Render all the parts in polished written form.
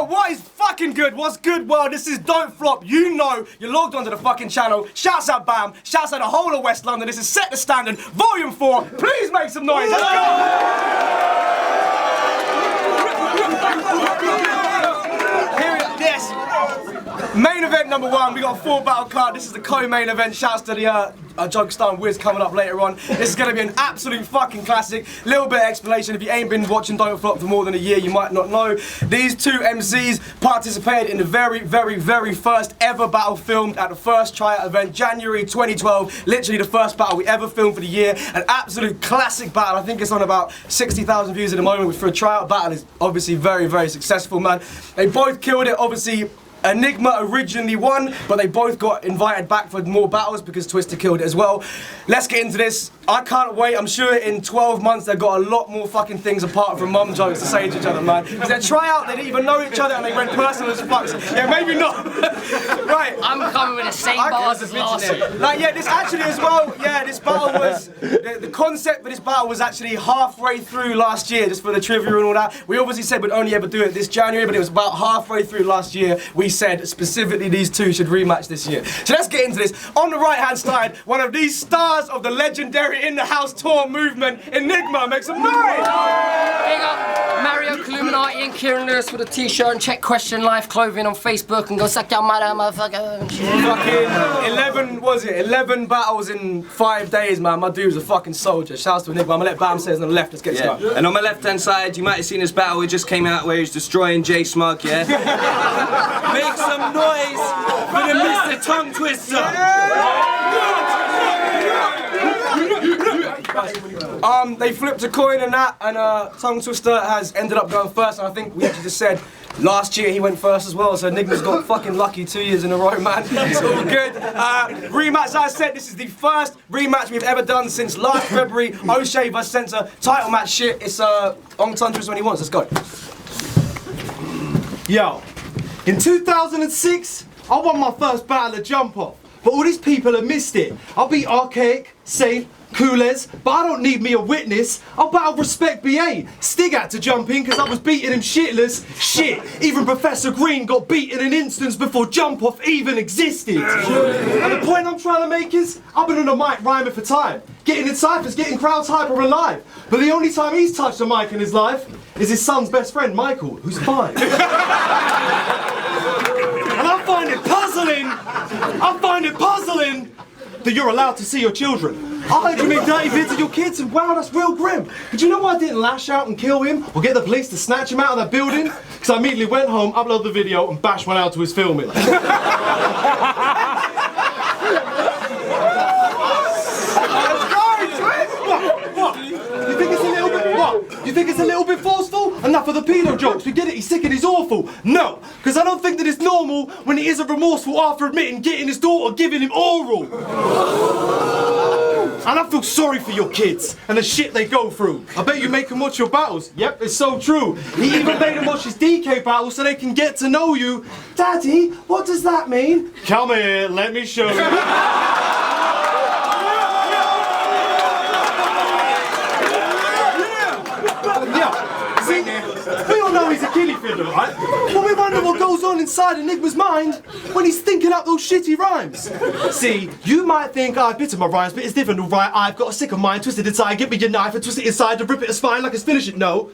what is fucking good? What's good, world? This is Don't Flop. You know, you're logged onto the fucking channel. Shouts out Bam. Shouts out the whole of West London. This is Set the Standard, Volume 4. Please make some noise. Let's go. Yes. Main event number 1. We got a 4-battle card. This is the co-main event. Shouts to the Jogstar and Wiz coming up later on. This is going to be an absolute fucking classic. Little bit of explanation. If you ain't been watching Don't Flop for more than a year, you might not know. These two MCs participated in the very first ever battle filmed at the first tryout event, January 2012. Literally the first battle we ever filmed for the year. An absolute classic battle. I think it's on about 60,000 views at the moment, which for a tryout battle is obviously very successful, man. They both killed it. Obviously, Enigma originally won, but they both got invited back for more battles because Twister killed it as well. Let's get into this. I can't wait. I'm sure in 12 months they've got a lot more fucking things apart from mum jokes to say to each other, man. Because their tryout, they didn't even know each other and they went personal as fuck. So, yeah, maybe not. Right. I'm coming with the same bars as last year. Like, yeah, this actually as well, yeah, this battle was, the concept for this battle was actually halfway through last year, just for the trivia and all that. We obviously said we'd only ever do it this January, but it was about halfway through last year. We said specifically these two should rematch this year. So let's get into this. On the right hand side, one of these stars of the legendary In the House tour movement, Enigma. Make some noise! Big up Mario Illuminati and Kieran Lewis with a t-shirt, and check Question Life Clothing on Facebook and go suck your mother, motherfucker. Fucking 11 battles in 5 days, man. My dude's a fucking soldier. Shouts to Enigma. I'm gonna let Bam say it on the left. Let's get started. And on my left hand side, you might have seen this battle we just came out where he's destroying J Smug, yeah? Make some noise for the Mr. Tongue Twister! They flipped a coin and that, and Tongue Twister has ended up going first, and I think we actually just said last year he went first as well, so Enigma's got fucking lucky 2 years in a row, man. It's all good. Rematch, as I said, this is the first rematch we've ever done since last February, O'Shea vs Censor, title match shit. It's on Tongue Twister when he wants, let's go. Yo, in 2006, I won my first battle of Jump Off, but all these people have missed it. I beat Archaic, Saint, Coolez, but I don't need me a witness. I'll battle Respect BA. Stig had to jump in because I was beating him shitless. Shit, even Professor Green got beaten in instance before Jump Off even existed. And the point I'm trying to make is, I've been on the mic rhyming for time. Getting in ciphers, getting crowds hyper alive. But the only time he's touched a mic in his life is his son's best friend, Michael, who's 5. And I find it puzzling that you're allowed to see your children. I heard you make dirty vids of your kids, and wow, that's real grim. But you know why I didn't lash out and kill him, or get the police to snatch him out of that building? Because I immediately went home, uploaded the video, and bashed one out to his filming. You think it's a little bit forceful? Enough of the pedo jokes, we get it, he's sick and he's awful. No, because I don't think that it's normal when he isn't remorseful after admitting getting his daughter giving him oral. And I feel sorry for your kids and the shit they go through. I bet you make them watch your battles. Yep, it's so true. He even made them watch his DK battles so they can get to know you. Daddy, what does that mean? Come here, let me show you. We all know he's a kiddie fiddler, right? But we wonder what goes on inside Enigma's mind when he's thinking up those shitty rhymes. See, you might think I've bitten my rhymes, but it's different, alright? I've got a sick of mine, twisted inside, get me your knife and twist it inside to rip it as fine like it's finish it. No.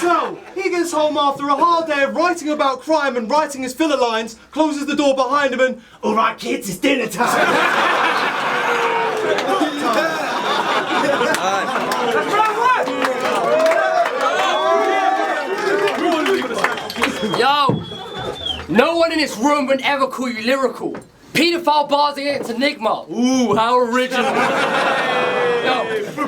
So, he gets home after a hard day of writing about crime and writing his filler lines, closes the door behind him and, alright kids, it's dinner time. Yo, no one in this room would ever call you lyrical. Pedophile bars against Enigma. Ooh, how original. Yo,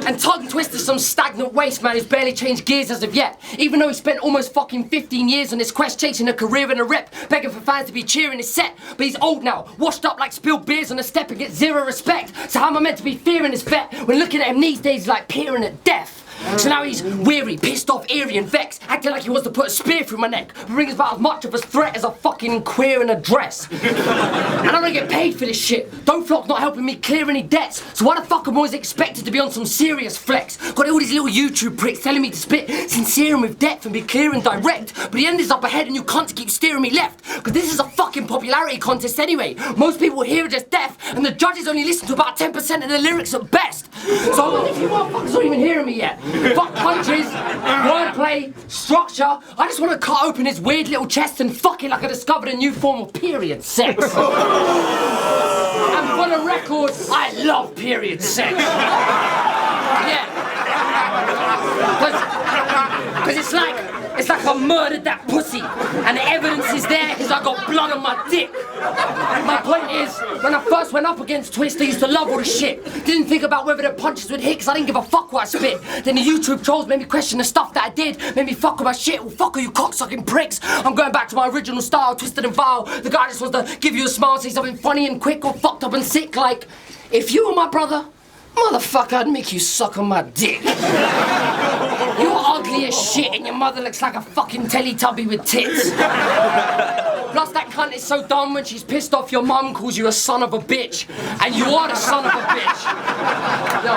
and Tongue Twister's some stagnant waste man who's barely changed gears as of yet. Even though he spent almost fucking 15 years on this quest chasing a career and a rep, begging for fans to be cheering his set. But he's old now, washed up like spilled beers on a step and gets zero respect. So how am I meant to be fearing this vet when looking at him these days he's like peering at death? So now he's weary, pissed off, eerie and vexed, acting like he wants to put a spear through my neck, but brings about as much of a threat as a fucking queer in a dress. And I'm gonna get paid for this shit. Don't Flock's not helping me clear any debts, so why the fuck am I always expected to be on some serious flex? Got all these little YouTube pricks telling me to spit sincere and with depth and be clear and direct, but the end is up ahead and you can't keep steering me left, because this is a fucking popularity contest anyway. Most people here are just deaf, and the judges only listen to about 10% of the lyrics at best. So I wonder if you motherfuckers aren't even hearing me yet. Fuck punches, wordplay, structure. I just want to cut open his weird little chest and fuck it like I discovered a new form of period sex. And for the record, I love period sex. Yeah. Because it's like I murdered that pussy, and the evidence is there because I got blood on my dick. My point is, when I first went up against Twist, I used to love all the shit. Didn't think about whether the punches would hit because I didn't give a fuck what I spit. Then the YouTube trolls made me question the stuff that I did, made me fuck with my shit. Well, fuck all you cocksucking pricks. I'm going back to my original style, twisted and vile. The guy just wants to give you a smile, say something funny and quick or fucked up and sick, like, if you were my brother, motherfucker, I'd make you suck on my dick. You're ugly as shit and your mother looks like a fucking Teletubby with tits. Plus that cunt is so dumb when she's pissed off your mum calls you a son of a bitch. And you are the son of a bitch. Yo.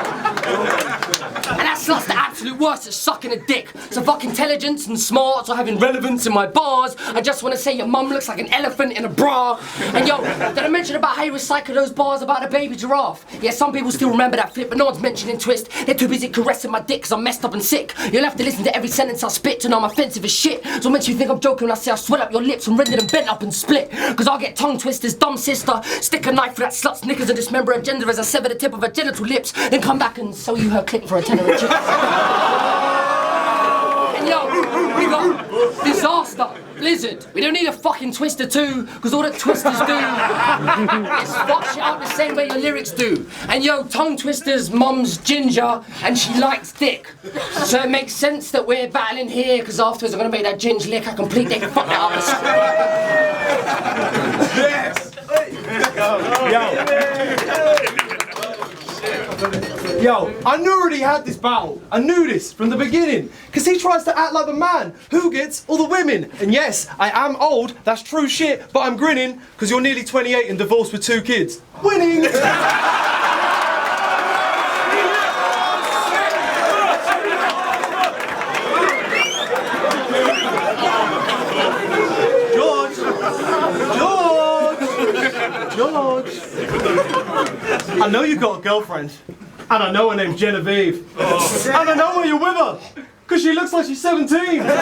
And that's the absolute worst at sucking a dick. So fuck intelligence and smarts or having relevance in my bars. I just want to say your mum looks like an elephant in a bra. And yo, did I mention about how you recycle those bars about a baby giraffe? Yeah, some people still remember that flip, but no one's mentioning Twist. They're too busy caressing my dick because I'm messed up and sick. You'll have to listen to every sentence I spit to know I'm offensive as shit. So it makes you think I'm joking when I say I'll sweat up your lips and render them bent up and split. Cause I'll get tongue twisters, dumb sister, stick a knife for that slut's knickers and dismember her gender as I sever the tip of her genital lips, then come back and sell you her clip for a tenner a chip. And yo, we got Disaster, Blizzard. We don't need a fucking Twister 2, cause all that Twisters do is fuck shit up the same way your lyrics do. And yo, Tongue Twister's mum's ginger and she likes dick. So it makes sense that we're battling here, cause afterwards I'm gonna make that ginge lick a complete dick fuck that up. Yes! Yo, I knew already had this battle. I knew this from the beginning. Because he tries to act like the man who gets all the women. And yes, I am old, that's true shit, but I'm grinning because you're nearly 28 and divorced with 2 kids. Winning! George! I know you got a girlfriend, and I know her name's Genevieve, and I know where you're with her, because she looks like she's 17. But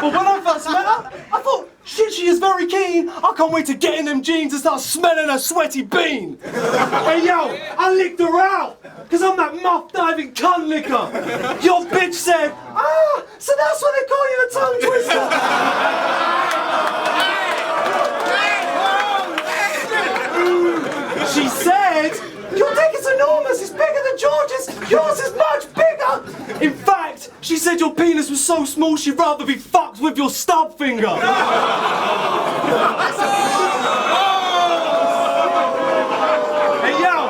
when I first met her, I thought, shit, she is very keen. I can't wait to get in them jeans and start smelling her sweaty bean. Hey yo, I licked her out, because I'm that muff diving cunt licker. Your bitch said, so that's why they call you the tongue twister. She said, your dick is enormous, it's bigger than George's, yours is much bigger! In fact, she said your penis was so small she'd rather be fucked with your stub finger. Hey yo!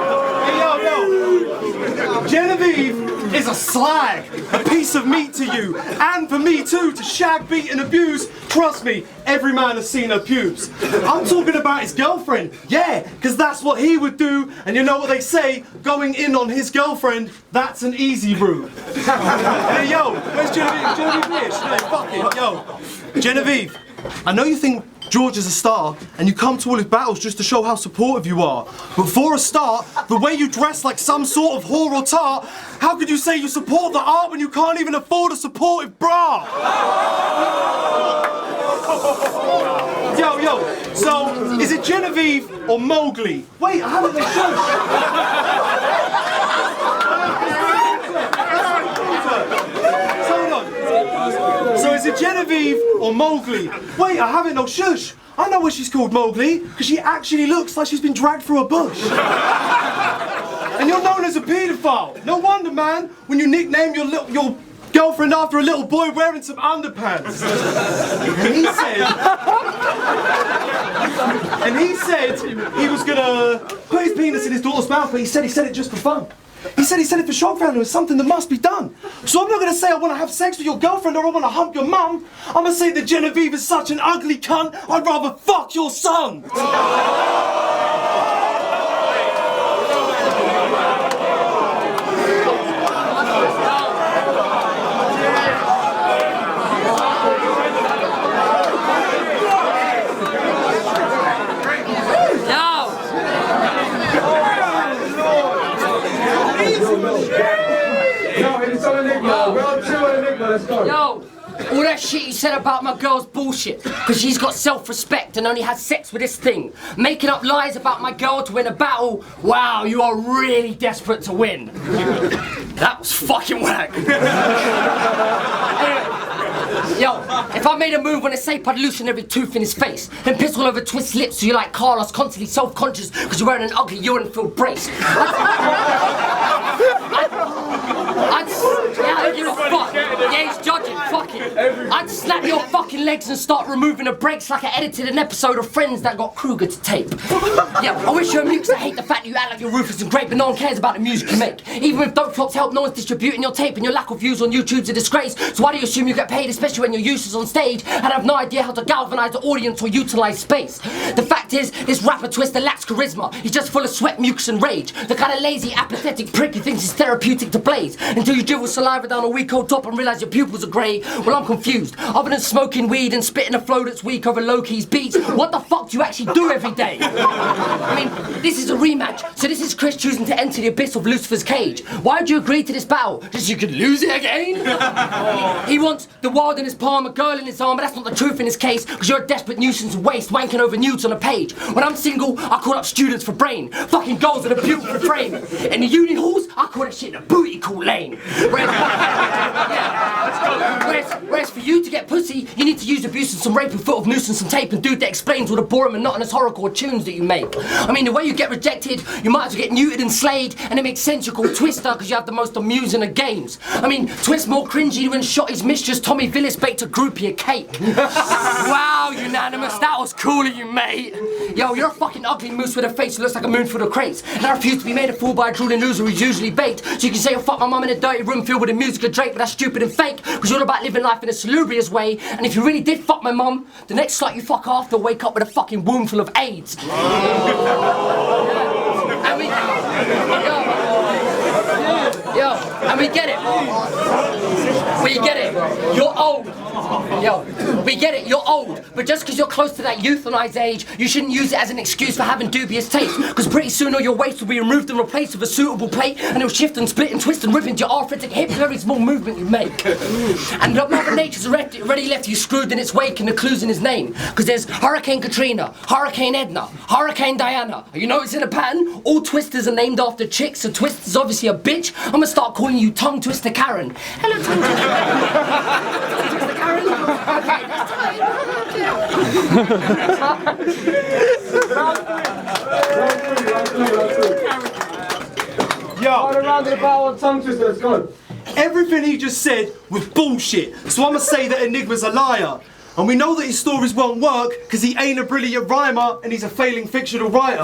Genevieve is a slag, a piece of meat to you, and for me too, to shag, beat and abuse. Trust me, every man has seen her pubes. I'm talking about his girlfriend, yeah, because that's what he would do, and you know what they say, going in on his girlfriend, that's an easy route. Hey yo, where's Genevieve? Genevieve here? Hey, fuck it, yo. Genevieve, I know you think George is a star, and you come to all his battles just to show how supportive you are. But for a start, the way you dress like some sort of whore or tart, how could you say you support the art when you can't even afford a supportive bra? Yo, so, is it Genevieve or Mowgli? Wait, I haven't the So is it Genevieve or Mowgli? Wait, I haven't no shush. I know why she's called Mowgli, because she actually looks like she's been dragged through a bush. And you're known as a paedophile. No wonder, man, when you nickname your girlfriend after a little boy wearing some underpants. And he said he was gonna put his penis in his daughter's mouth, but he said it just for fun. He said he said it for shock value. It's something that must be done. So I'm not gonna say I wanna have sex with your girlfriend or I wanna hump your mum. I'm gonna say that Genevieve is such an ugly cunt, I'd rather fuck your son. Yo, all that shit you said about my girl's bullshit, because she's got self-respect and only has sex with this thing. Making up lies about my girl to win a battle, wow, you are really desperate to win. That was fucking whack. Anyway, yo, if I made a move on a sape, I'd loosen every tooth in his face, then piss all over Twist's lips so you're like Carlos, constantly self-conscious because you're wearing an ugly urine-filled brace. I don't give a fuck. Yeah, he's judging. Fuck it. I'd slap your fucking legs and start removing the breaks like I edited an episode of Friends that got Kruger to tape. Yeah, I wish you were mute 'cause I hate the fact that you act like you're ruthless and great, but no one cares about the music you make. Even if dope flops help, no one's distributing your tape, and your lack of views on YouTube's a disgrace. So why do you assume you get paid, especially when you're useless on stage and have no idea how to galvanize the audience or utilize space? The fact is, this rapper Twister lacks charisma. He's just full of sweat, mucus, and rage. The kind of lazy, apathetic prick who thinks it's therapeutic to blaze until you dribble saliva down a weak old top and realize your pupils are grey. Well, I'm confused. Other than smoking weed and spitting a flow that's weak over low-keys beats, what the fuck do you actually do every day? I mean, this is a rematch, so this is Chris choosing to enter the abyss of Lucifer's cage. Why'd you agree to this battle? Just so you could lose it again? He wants the world in his palm, a girl in his arm, but that's not the truth in his case, because you're a desperate nuisance and waste, wanking over nudes on a page. When I'm single, I call up students for brain, fucking girls in a beautiful frame. In the uni halls, I call that shit a booty call lane. Whereas for you to get pussy, you need to use abuse and some rape and foot of nuisance and tape and dude that explains all the boring monotonous horrorcore tunes that you make. I mean, the way you get rejected, you might as well get neutered and slayed, and it makes sense you're called Twister because you have the most amusing of games. I mean, Twist more cringy when shot his mistress Tommy Villis baked a groupie a cake. Wow, unanimous, that was cool of you, mate. Yo, you're a fucking ugly moose with a face that looks like a moon full of crates, and I refuse to be made a fool by a drooling loser who's usually baked. So you can say, oh, fuck my mum in a dirty room filled with the music of Drake, but that's stupid and fake, because you're all about living life in a salubrious way, and if you really did fuck my mum, the next slut you fuck after will wake up with a fucking womb full of AIDS. And we get it. We get it. You're old. Yo, we get it, you're old, but just because you're close to that euthanized age, you shouldn't use it as an excuse for having dubious taste, because pretty soon all your waste will be removed and replaced with a suitable plate, and it'll shift and split and twist and rip into your arthritic hip with every small movement you make. And Mother Nature's already left you screwed in its wake and the clues in his name, because there's Hurricane Katrina, Hurricane Edna, Hurricane Diana. You noticing a pattern? All twisters are named after chicks, so Twister's obviously a bitch. I'm gonna start calling you Tongue Twister Karen. Hello, Tongue Twister Karen. Tongue Twister Karen. Okay, that's fine. Yo, around the bar on Tongue Twister, let's go. everything he just said was bullshit. So I'ma say that Enigma's a liar. And we know that his stories won't work because he ain't a brilliant rhymer and he's a failing fictional writer.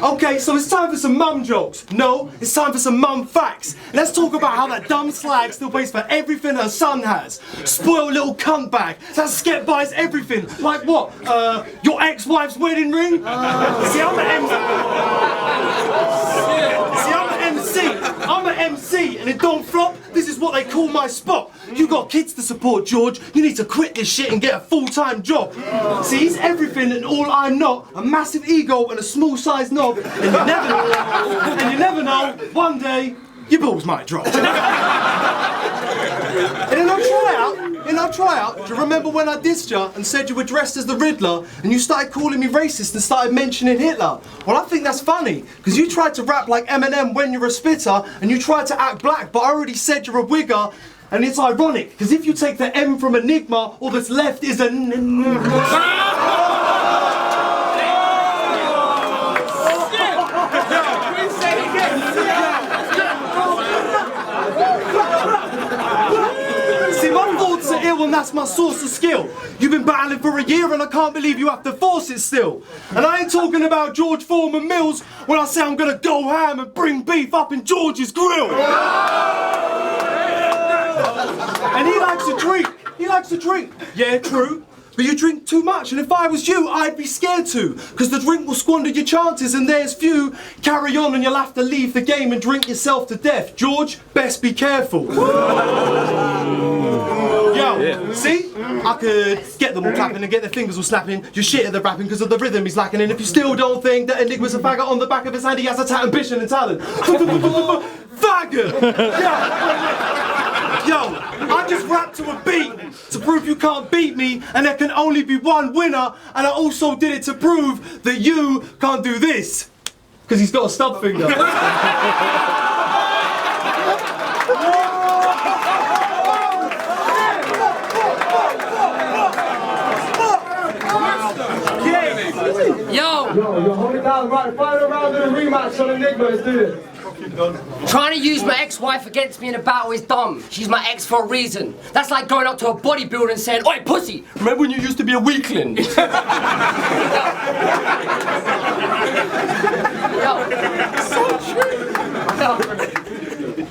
Okay, so it's time for some mum jokes. No, it's time for some mum facts. Let's talk about how that dumb slag still pays for everything her son has. Spoiled little cunt bag. That skep buys everything. Like what? Your ex-wife's wedding ring? See, I'm an MC, and it don't flop. This is what they call my spot. You got kids to support, George. You need to quit this shit and get a full-time job. See, he's everything and all I'm not. A massive ego and a small-sized knob. And you never know, one day, your balls might drop. And in our tryout, do you remember when I dissed you and said you were dressed as the Riddler and you started calling me racist and started mentioning Hitler? Well, I think that's funny, because you tried to rap like Eminem when you're a spitter and you tried to act black, but I already said you're a wigger. And it's ironic, because if you take the M from Enigma, all that's left is a See, my thoughts are ill and that's That's my source of skill. You've been battling for a year and I can't believe you have to force it still. And I ain't talking about George Foreman Mills when I say I'm gonna go ham and bring beef up in George's grill. And he likes to drink. He likes to drink. Yeah, true. But you drink too much, and if I was you, I'd be scared to, because the drink will squander your chances and there's few. Carry on and you'll have to leave the game and drink yourself to death. George, best be careful. Yo, see? I could get them all clapping and get their fingers all snapping. You're shit at the rapping because of the rhythm he's lacking. And if you still don't think that Enigma's a faggot on the back of his hand, he has a ambition and talent. Faggot! Yo, I just rapped to a beat to prove you can't beat me, and there can only be one winner, and I also did it to prove that you can't do this. Because he's got a stub finger. Yo, hold it down, right, final round of the rematch on Enigma, let's do this. Trying to use my ex-wife against me in a battle is dumb. She's my ex for a reason. That's like going up to a bodybuilder and saying, "Oi, pussy, remember when you used to be a weakling?" Yo. So true. Yo.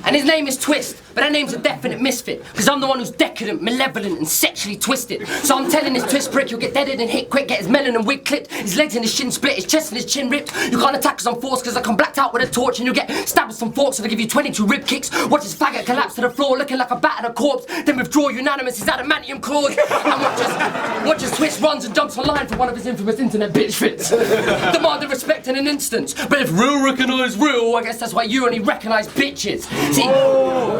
And his name is Twist, but that name's a definite misfit, because I'm the one who's decadent, malevolent, and sexually twisted. So I'm telling this twist prick, you'll get deaded and hit quick, get his melon and wig clipped, his legs and his shin split, his chest and his chin ripped. You can't attack us on force, because I come blacked out with a torch, and you'll get stabbed with some forks, and I'll give you 22 rib kicks. Watch his faggot collapse to the floor, looking like a battered corpse, then withdraw unanimous his adamantium claws. And watch as Twist runs and jumps online for one of his infamous internet bitch fits. Demanding respect in an instant, but if real recognise real, I guess that's why you only recognise bitches. See,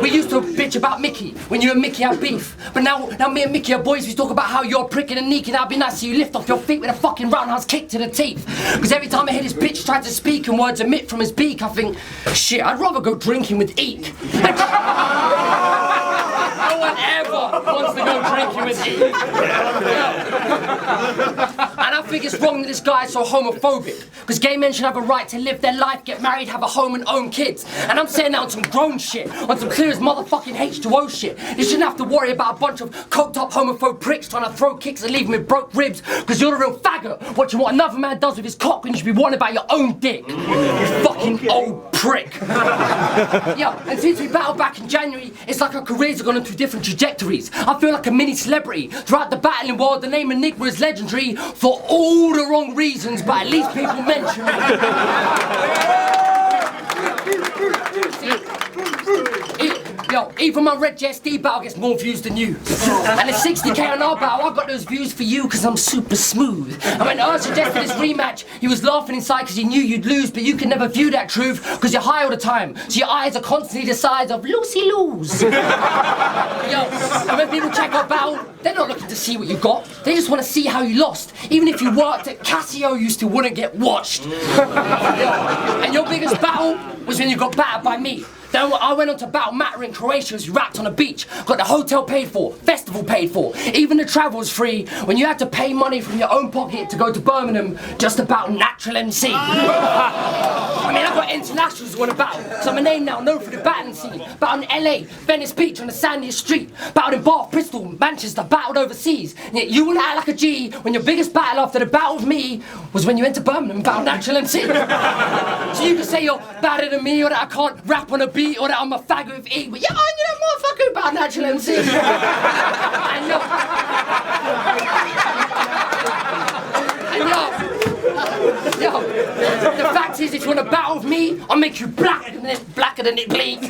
we used to bitch about Mickey when you and Mickey had beef. But now me and Mickey are boys, we talk about how you're pricking and neaking. That'd be nice so you lift off your feet with a fucking roundhouse kick to the teeth. Because every time I hear this bitch try to speak and words emit from his beak, I think, shit, I'd rather go drinking with Eek. No one ever wants to go drinking with Eek. And I think it's wrong that this guy is so homophobic. Because gay men should have a right to live their life, get married, have a home and own kids. And I'm saying that on some grown shit, on some clear as motherfucking H2O shit. You shouldn't have to worry about a bunch of coked up homophobe pricks trying to throw kicks and leave them with broke ribs. Because you're the real faggot, watching what another man does with his cock when you should be worried about your own dick. You fucking old prick. Yeah, and since we battled back in January, it's like our careers have gone on two different trajectories. I feel like a mini celebrity. Throughout the battling world, the name Enigma is legendary for all the wrong reasons, but at least people mention it. Yo, even my Red JSD battle gets more views than you. And the 60k on our battle, I got those views for you because I'm super smooth. And when Earth suggested this rematch, he was laughing inside because he knew you'd lose, but you can never view that truth because you're high all the time. So your eyes are constantly the size of Lucy-Loos. Yo, and when people check our battle, they're not looking to see what you got. They just want to see how you lost. Even if you worked at Casio, you still wouldn't get watched. Yo, and your biggest battle was when you got battered by me. Then I went on to battle Matter in Croatia as you rapped on a beach. Got the hotel paid for, festival paid for. Even the travel was free when you had to pay money from your own pocket to go to Birmingham just to battle Natural MC. I mean, I've got internationals who want to battle. So I'm a name now, known for the battling scene. Battled in LA, Venice Beach on the sandiest street. Battled in Bath, Bristol, Manchester, battled overseas. And yet you want to act like a G when your biggest battle after the battle with me was when you went to Birmingham and battled Natural MC. So you can say you're better than me or that I can't rap on a beat or that I'm a faggot with E, but yeah, you know, motherfucker about Natural MC. And yo, the fact is, if you want to battle with me, I'll make you blacker than it bleeds.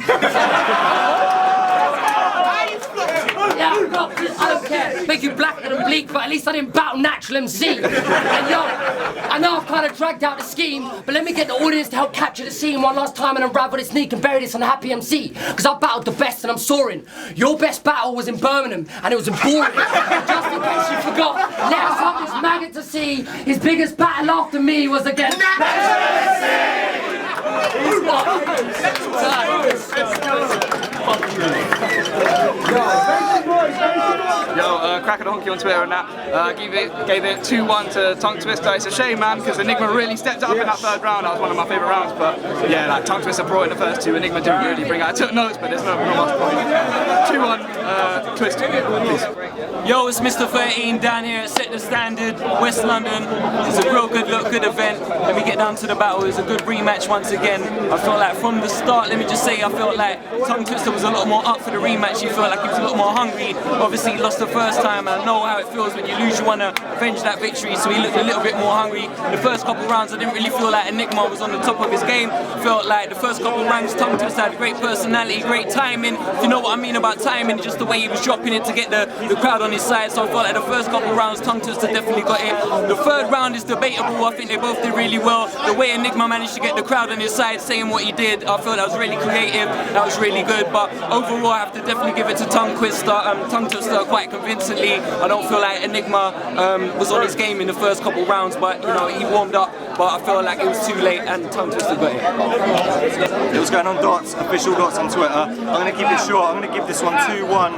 Yeah, no, I don't care. Make you blacker than bleak, but at least I didn't battle Natural MC. And yo, I know I've kind of dragged out the scheme, but let me get the audience to help capture the scene one last time and unravel this sneak and bury this on a happy MC. Because I battled the best and I'm soaring. Your best battle was in Birmingham and it was in boring. Just in case you forgot, let us have this maggot to see. His biggest battle after me was against Natural MC. Yo, Cracker Donkey on Twitter and that. Gave it 2-1 to Tongue Twister. It's a shame, man, because Enigma really stepped up in that third round. That was one of my favourite rounds, but yeah, like Tongue Twister brought in the first two. Enigma didn't really bring it. I took notes, but there's not much point. 2-1, Twister, please. Yo, it's Mr. 13 down here at Set the Standard, West London. It's a real good look, good event. Let me get down to the battle. It was a good rematch once again. I felt like from the start, let me just say, I felt like Tongue Twister was a lot more up for the rematch. He felt like he was a lot more hungry. Obviously, he lost the first time, and I know how it feels when you lose. You want to avenge that victory, so he looked a little bit more hungry. The first couple rounds, I didn't really feel like Enigma was on the top of his game. Felt like the first couple rounds, Tongue Twister had great personality, great timing. If you know what I mean about timing, just the way he was dropping it to get the crowd on his side. So I felt like the first couple rounds, Tongue Twister definitely got it. The third round is debatable. I think they both did really well. The way Enigma managed to get the crowd on his side, saying what he did, I felt that was really creative. That was really good. But overall, I have to definitely give it to Tongue Twister quite convincingly. I don't feel like Enigma was on his game in the first couple rounds, but you know, he warmed up. But I felt like it was too late, and Tongue Twister got it. It was going on dots, official dots on Twitter. I'm going to keep it short. I'm going to give this one 2-1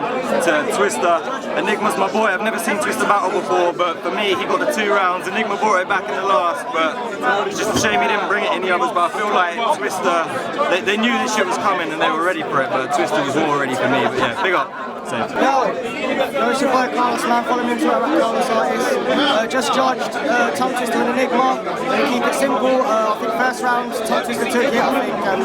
to Twister. Enigma's my boy. I've never seen Twister battle before, but for me, he got the 2 rounds. Enigma brought it back in the last, but it's just a shame he didn't bring it in the others. But I feel like Twister, they knew this shit was coming and they were ready for it, but Twister was more ready for me. But yeah, big up. Yo, it's your boy Carlos, man. Follow me on Twitter at Carlos Artist. Just judged Tongue Twister and Enigma. Keep it simple. I think first round, Tongue Twister took it, I think, and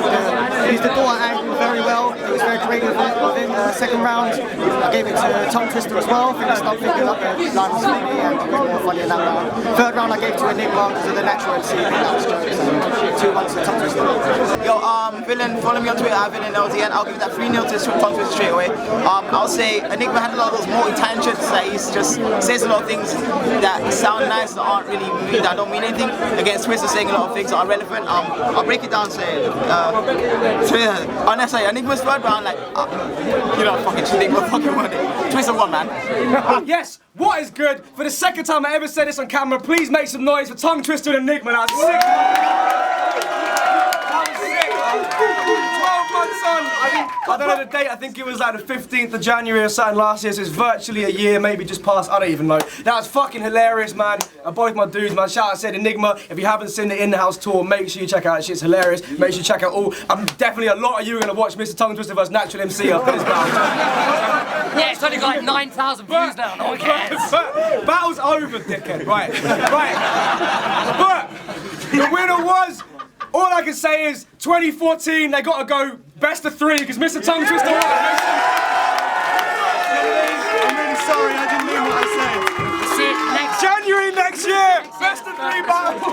he used the door angle very well. He was very creative with it. Second round, I gave it to Tongue Twister as well. I think I stopped thinking up the line was funny and a bit more funny in that round. Third round, I gave to Enigma because of the natural MC. I think that was jokes. So 2-1 to Tongue Twister. Yo, Villain, follow me on Twitter at Villain LDN. I'll give that 3-0 to Tongue Twister straight away. I'll say Enigma had a lot of those multi-tangents that he just says a lot of things that sound nice that aren't really mean, that don't mean anything. Against Twister saying a lot of things that are relevant. I'll break it down saying, honestly, Enigma's third round, like, you know, fucking Enigma fucking won it. Twister won, man. Yes, what is good? For the second time I ever said this on camera, please make some noise for Tongue Twister and Enigma. That was sick. That was sick. 12 months on. I don't know the date. I think it was like the 15th of January or something last year. So it's virtually a year, maybe just past. I don't even know. That was fucking hilarious, man. Both my dudes, man. Shout out, said Enigma. If you haven't seen the in-house tour, make sure you check out. Shit's hilarious. Make sure you check out all. Definitely a lot of you are gonna watch Mr. Tongue Twister vs. Natural MC after this battle. Yeah, it's only got like 9,000 views now. No one cares. Battle's over, dickhead. Right. But the winner was. All I can say is 2014. They got to go best of 3 because Mr. Tongue Twister won. I'm really sorry, I didn't mean what I said. See you next January next year. Best of 3 battle.